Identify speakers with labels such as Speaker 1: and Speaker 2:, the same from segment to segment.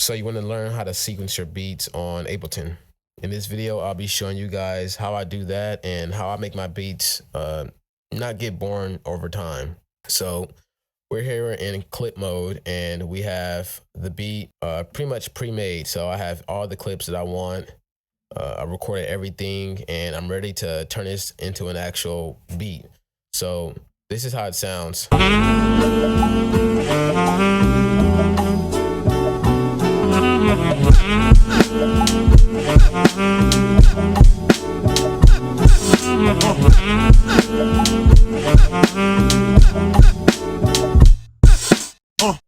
Speaker 1: So you want to learn how to sequence your beats on Ableton. In this video, I'll be showing you guys how I do that and how I make my beats not get boring over time. So we're here in clip mode and we have the beat pretty much pre-made. So I have all the clips that I want. I recorded everything and I'm ready to turn this into an actual beat. So this is how it sounds.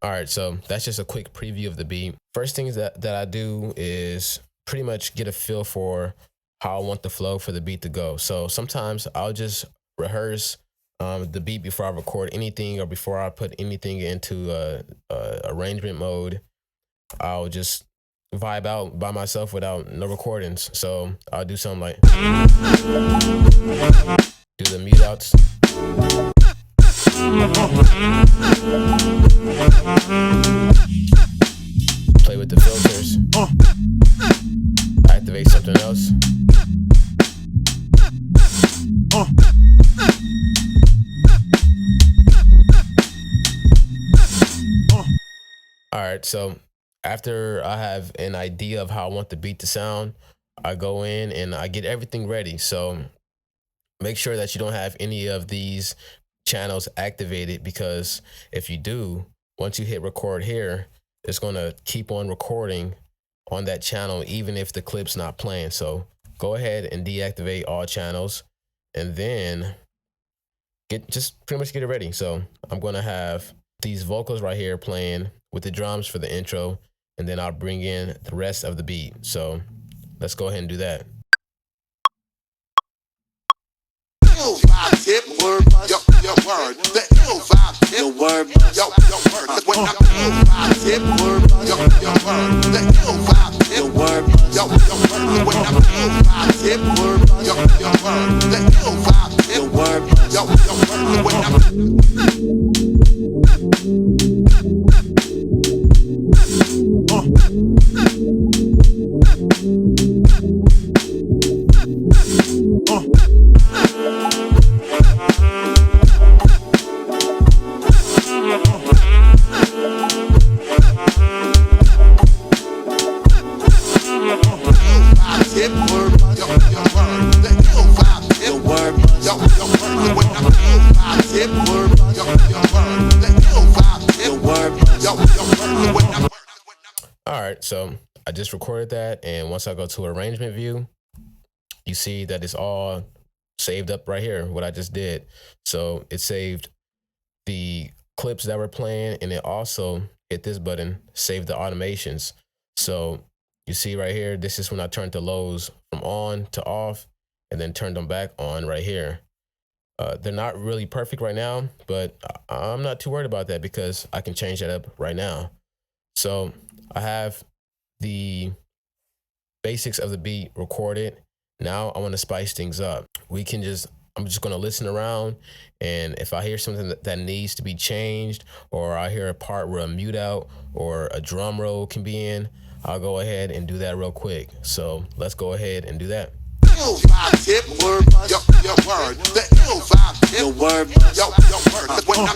Speaker 1: All right, so that's just a quick preview of the beat. First things that I do is pretty much get a feel for how I want the flow for the beat to go. So sometimes I'll just rehearse the beat before I record anything or before I put anything into arrangement mode. I'll just vibe out by myself without no recordings. So I'll do something like do the mute outs. Play with the filters. Activate something else. All right, so after I have an idea of how I want the beat to sound, I go in and I get everything ready. So make sure that you don't have any of these channels activated, because if you do, once you hit record here, it's going to keep on recording on that channel even if the clip's not playing. So go ahead and deactivate all channels and then just pretty much get it ready. So I'm going to have these vocals right here playing with the drums for the intro, and then I'll bring in the rest of the beat. So let's go ahead and do that.
Speaker 2: Tip word, your word, the ill vibe, your word, your word. When I feel tip word, your word, the ill vibe, your word, your word. When I feel tip word, your word, the ill vibe, your word, your word. When
Speaker 1: All right, so I just recorded that, and once I go to arrangement view, you see that it's all saved up right here, what I just did. So it saved the clips that were playing, and it also hit this button, save the automations. So you see right here, this is when I turned the lows from on to off and then turned them back on right here. They're not really perfect right now, but I'm not too worried about that because I can change that up right now. So I have the basics of the beat recorded. Now I want to spice things up. I'm just going to listen around, and if I hear something that needs to be changed, or I hear a part where a mute out or a drum roll can be in, I'll go ahead and do that real quick. So let's go ahead and do that.
Speaker 2: tip word, your word, the ill vibe, your word, your word.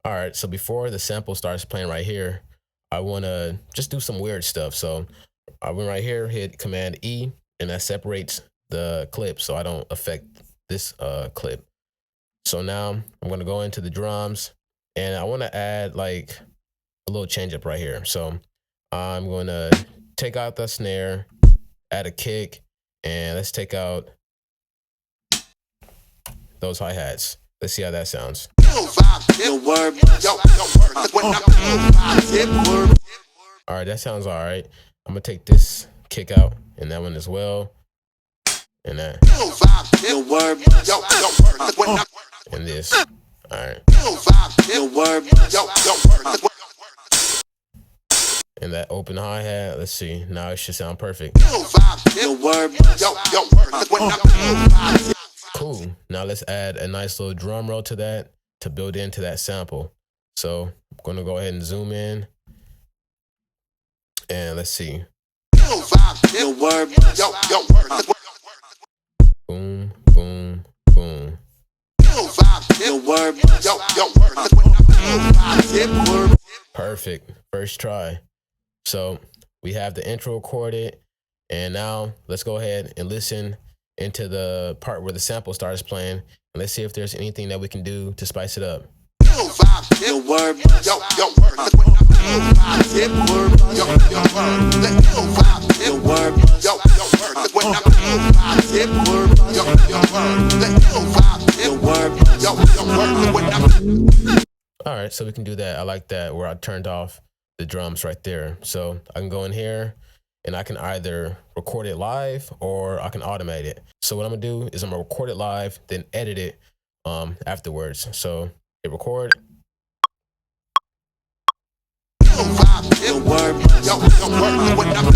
Speaker 1: All right, so before the sample starts playing right here, I want to just do some weird stuff. So I went right here, hit Command E, and that separates the clip so I don't affect this clip. So now I'm going to go into the drums, and I want to add like a little change up right here. So I'm going to take out the snare, add a kick, and let's take out those hi-hats. Let's see how that sounds. All right, that sounds all right. I'm gonna take this kick out and that one as well, and that, and this. All right, and that open hi-hat. Let's see. Now it should sound perfect. Cool. Now let's add a nice little drum roll to that to build into that sample. So I'm going to go ahead and zoom in. And let's see.
Speaker 2: Ill vibe, ill word, yo, word.
Speaker 1: Boom, boom, boom.
Speaker 2: Ill vibe, ill word, yo, word. Ill vibe, tip word.
Speaker 1: Perfect. First try. So we have the intro recorded, and now let's go ahead and listen into the part where the sample starts playing, and let's see if there's anything that we can do to spice it up.
Speaker 2: Ill vibe, ill word, yo, word. Ill vibe, tip word, yo, word. The ill vibe, ill word, yo, word. When I'm ill vibe, tip word, yo, word. The ill vibe, ill word, yo, word. When I'm
Speaker 1: All right, so we can do that. I like that where I turned off the drums right there. So I can go in here and I can either record it live or I can automate it. So what I'm gonna do is I'm gonna record it live, then edit it afterwards. So hit record.
Speaker 2: ill vibe, ill word, yo, word. When I'm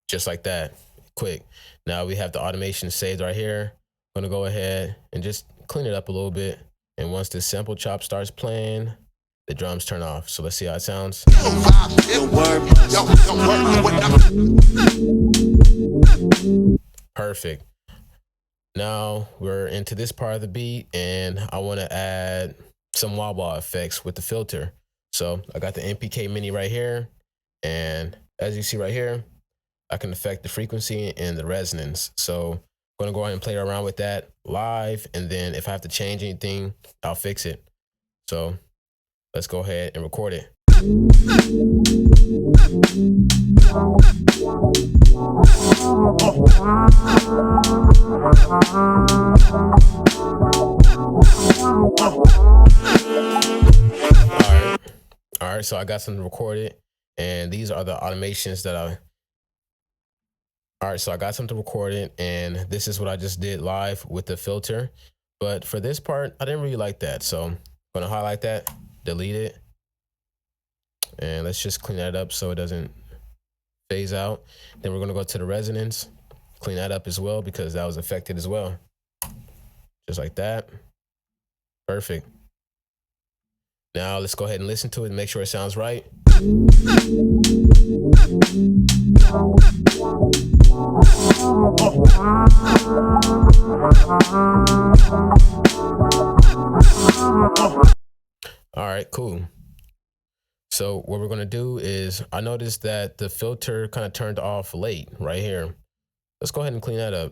Speaker 1: Just like that, quick. Now we have the automation saved right here. I'm gonna go ahead and just clean it up a little bit. And once the sample chop starts playing, the drums turn off. So let's see how it sounds.
Speaker 2: ill vibe, ill word, yo, word. When I'm
Speaker 1: Perfect. Now we're into this part of the beat, and I want to add some wah-wah effects with the filter. So I got the MPK Mini right here, and as you see right here, I can affect the frequency and the resonance. So I'm gonna go ahead and play around with that live, and then if I have to change anything, I'll fix it. So let's go ahead and record it. All right, so I got something recorded, and these are the automations that all right, so I got something recorded, and this is what I just did live with the filter. But for this part, I didn't really like that. So I'm gonna highlight that, delete it, and let's just clean that up so it doesn't phase out. Then we're gonna go to the resonance, clean that up as well because that was affected as well. Just like that. Perfect. Now let's go ahead and listen to it and make sure it sounds right. All right, cool. So what we're gonna do is, I noticed that the filter kind of turned off late right here. Let's go ahead and clean that up.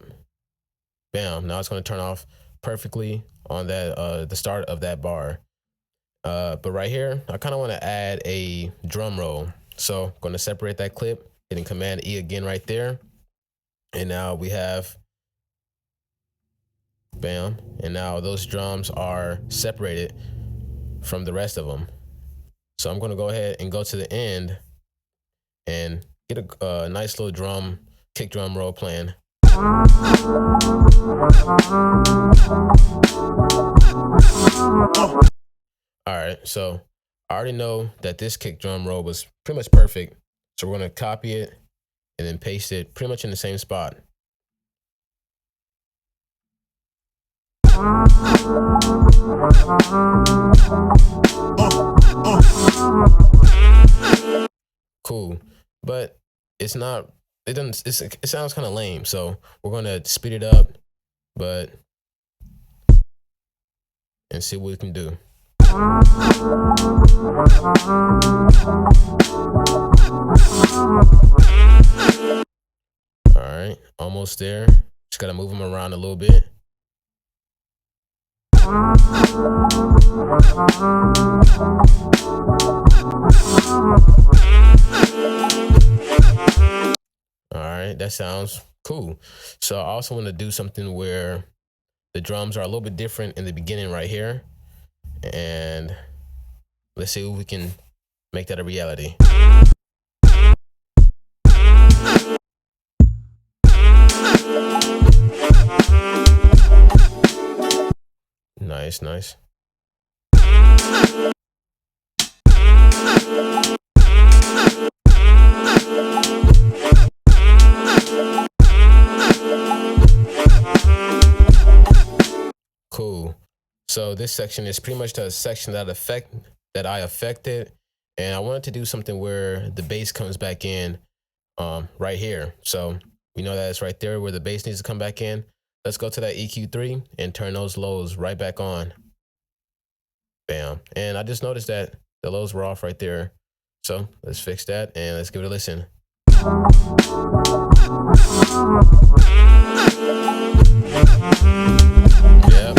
Speaker 1: Bam, now it's gonna turn off perfectly on that the start of that bar. But right here, I kind of want to add a drum roll. So I'm going to separate that clip, hitting Command E again right there. And now we have, bam, and now those drums are separated from the rest of them. So I'm going to go ahead and go to the end and get a nice little kick drum roll playing. All right, so I already know that this kick drum roll was pretty much perfect. So we're gonna copy it and then paste it pretty much in the same spot. Cool, but it's not, it doesn't, it sounds kind of lame. So we're gonna speed it up, and see what we can do. All right, almost there. Just gotta move them around a little bit. All right, that sounds cool. So I also want to do something where the drums are a little bit different in the beginning right here. And let's see if we can make that a reality. Nice, nice. Cool. So this section is pretty much the section that I affected, And I wanted to do something where the bass comes back in right here. So we know that it's right there where the bass needs to come back in. Let's go to that EQ3 and turn those lows right back on. Bam. And I just noticed that the lows were off right there. So let's fix that and let's give it a listen. Yep.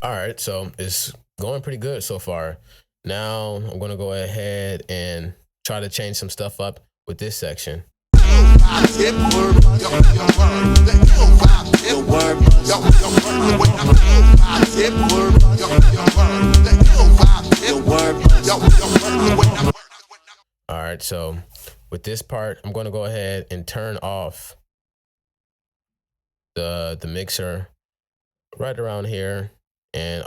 Speaker 1: All right, so it's going pretty good so far. Now I'm going to go ahead and try to change some stuff up with this section. All right, so with this part, I'm going to go ahead and turn off the mixer right around here, and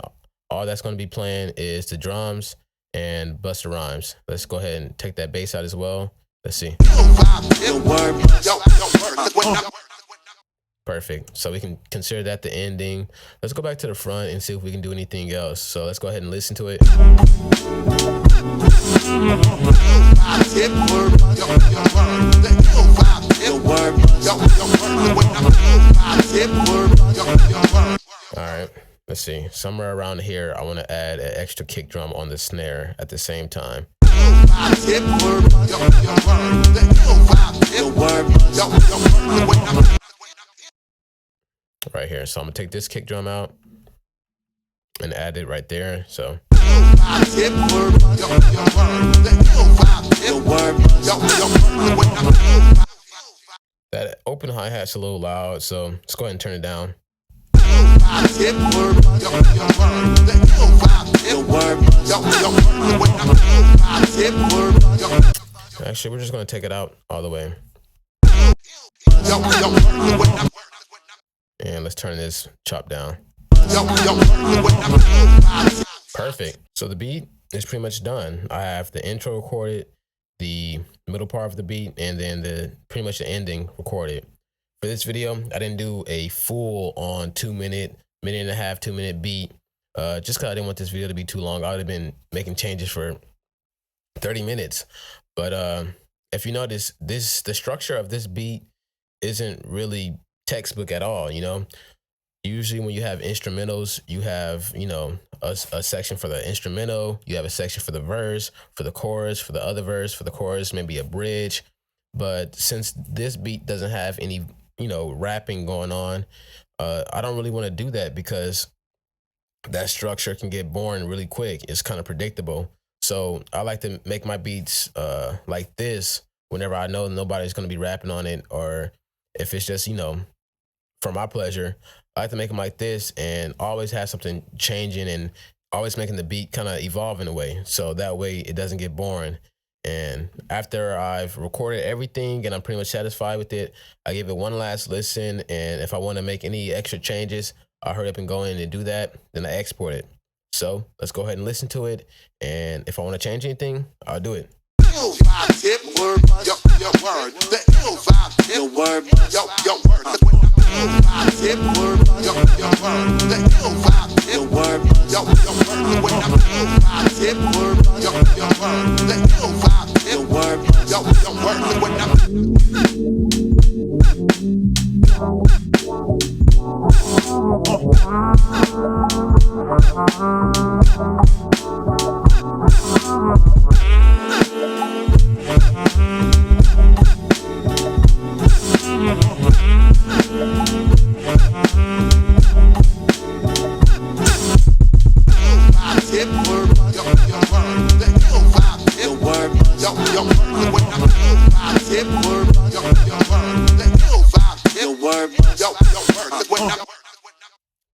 Speaker 1: all that's going to be playing is the drums and Busta Rhymes. Let's go ahead and take that bass out as well. Let's see. Perfect. So we can consider that the ending. Let's go back to the front and see if we can do anything else. So let's go ahead and listen to it. All right, let's see. Somewhere around here, I want to add an extra kick drum on the snare at the same time. Right here. So I'm gonna take this kick drum out and add it right there. So that open hi-hat's a little loud, so let's go ahead and turn it down. Actually, we're just gonna take it out all the way. And let's turn this chop down. Perfect. So the beat is pretty much done. I have the intro recorded, the middle part of the beat, and then pretty much the ending recorded. For this video, I didn't do a full on 2 minute, minute and a half, 2 minute beat. Just because I didn't want this video to be too long. I would have been making changes for 30 minutes. But if you notice, the structure of this beat isn't really textbook at all. Usually when you have instrumentals, you have a section for the instrumental, you have a section for the verse, for the chorus, for the other verse, for the chorus, maybe a bridge. But since this beat doesn't have any rapping going on, I don't really want to do that because that structure can get boring really quick. It's kind of predictable. So I like to make my beats like this whenever I know nobody's going to be rapping on it, or if it's just for my pleasure. I like to make them like this and always have something changing and always making the beat kind of evolve in a way. So that way it doesn't get boring. And after I've recorded everything and I'm pretty much satisfied with it, I give it one last listen. And if I want to make any extra changes, I'll hurry up and go in and do that. Then I export it. So let's go ahead and listen to it. And if I want to change anything, I'll do it.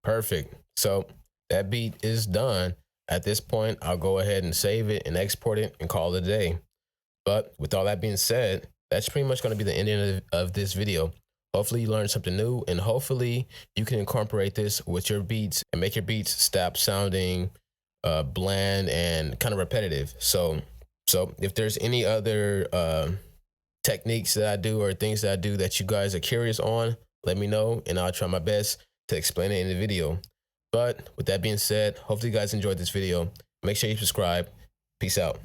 Speaker 1: Perfect. So that beat is done. At this point, I'll go ahead and save it and export it and call it a day. But with all that being said, that's pretty much going to be the ending of this video. Hopefully you learned something new, and hopefully you can incorporate this with your beats and make your beats stop sounding bland and kind of repetitive. So if there's any other techniques that I do or things that I do that you guys are curious on, let me know and I'll try my best to explain it in the video. But with that being said, hopefully you guys enjoyed this video. Make sure you subscribe. Peace out.